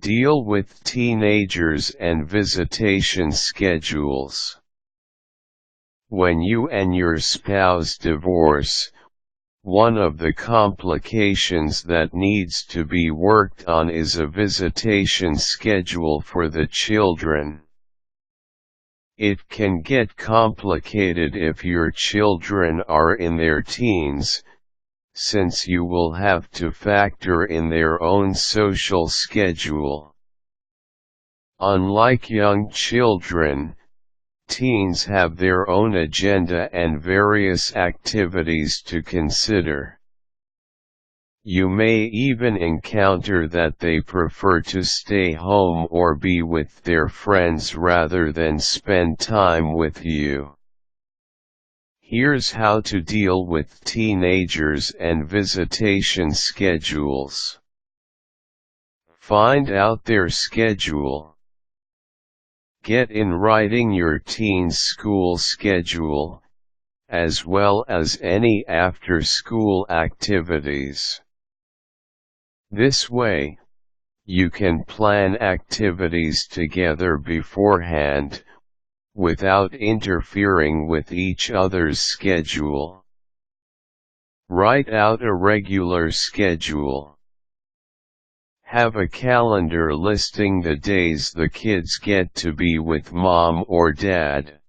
Deal with teenagers and visitation schedules. When you and your spouse divorce, one of the complications that needs to be worked on is a visitation schedule for the children. It can get complicated if your children are in their teens, since you will have to factor in their own social schedule. Unlike young children, teens have their own agenda and various activities to consider. You may even encounter that they prefer to stay home or be with their friends rather than spend time with you. Here's how to deal with teenagers and visitation schedules. Find out their schedule. Get in writing your teen's school schedule, as well as any after-school activities. This way, you can plan activities together beforehand, without interfering with each other's schedule. Write out a regular schedule. Have a calendar listing the days the kids get to be with mom or dad.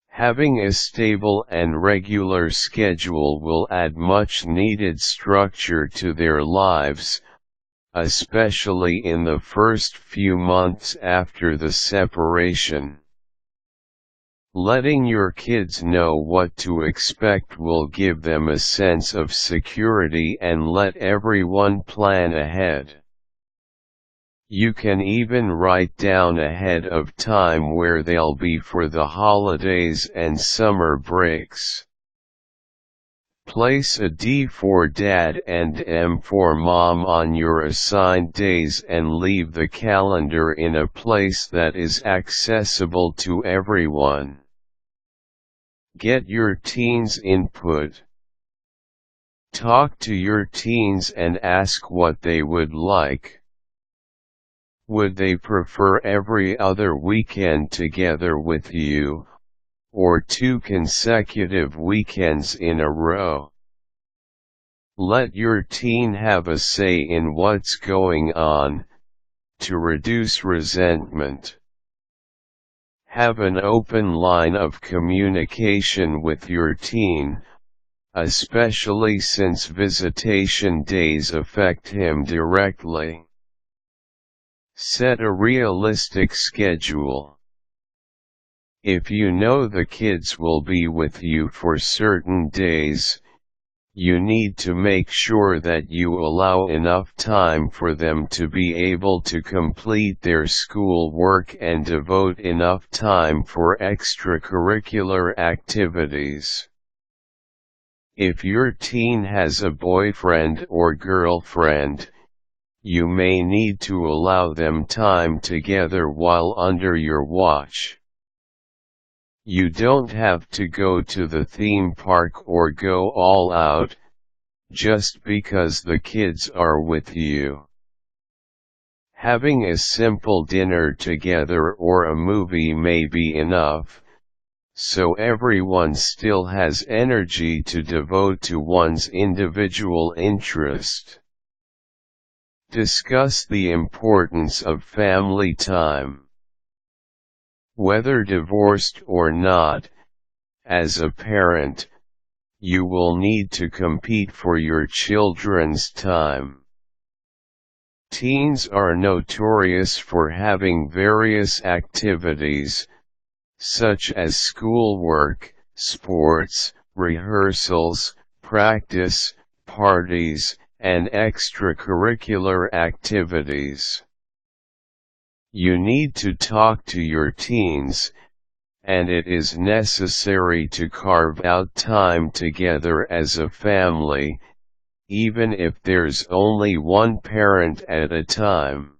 Having a stable and regular schedule will add much needed structure to their lives, especially in the first few months after the separation. Letting your kids know what to expect will give them a sense of security and let everyone plan ahead. You can even write down ahead of time where they'll be for the holidays and summer breaks. Place a D for Dad and M for Mom on your assigned days and leave the calendar in a place that is accessible to everyone. Get your teens' input. Talk to your teens and ask what they would like. Would they prefer every other weekend together with you, or 2 consecutive weekends in a row? Let your teen have a say in what's going on, to reduce resentment. Have an open line of communication with your teen, especially since visitation days affect him directly. Set a realistic schedule. If you know the kids will be with you for certain days, you need to make sure that you allow enough time for them to be able to complete their schoolwork and devote enough time for extracurricular activities. If your teen has a boyfriend or girlfriend, you may need to allow them time together while under your watch. You don't have to go to the theme park or go all out, just because the kids are with you. Having a simple dinner together or a movie may be enough, so everyone still has energy to devote to one's individual interest. Discuss the importance of family time. Whether divorced or not, as a parent, you will need to compete for your children's time. Teens are notorious for having various activities, such as schoolwork, sports, rehearsals, practice, parties, and extracurricular activities. You need to talk to your teens, and it is necessary to carve out time together as a family, even if there's only one parent at a time.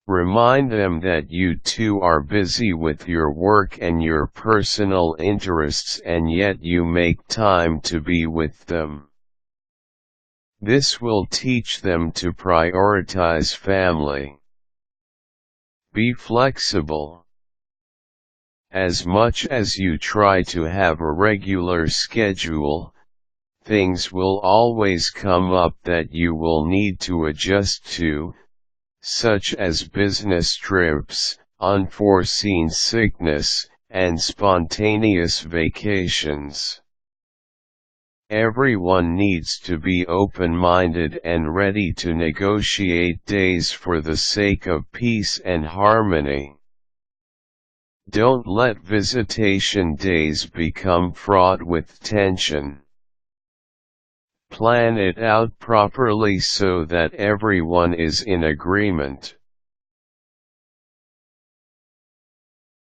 Remind them that you two are busy with your work and your personal interests, and yet you make time to be with them. This will teach them to prioritize family. Be flexible. As much as you try to have a regular schedule, things will always come up that you will need to adjust to, such as business trips, unforeseen sickness, and spontaneous vacations. Everyone needs to be open-minded and ready to negotiate days for the sake of peace and harmony. Don't let visitation days become fraught with tension. Plan it out properly so that everyone is in agreement.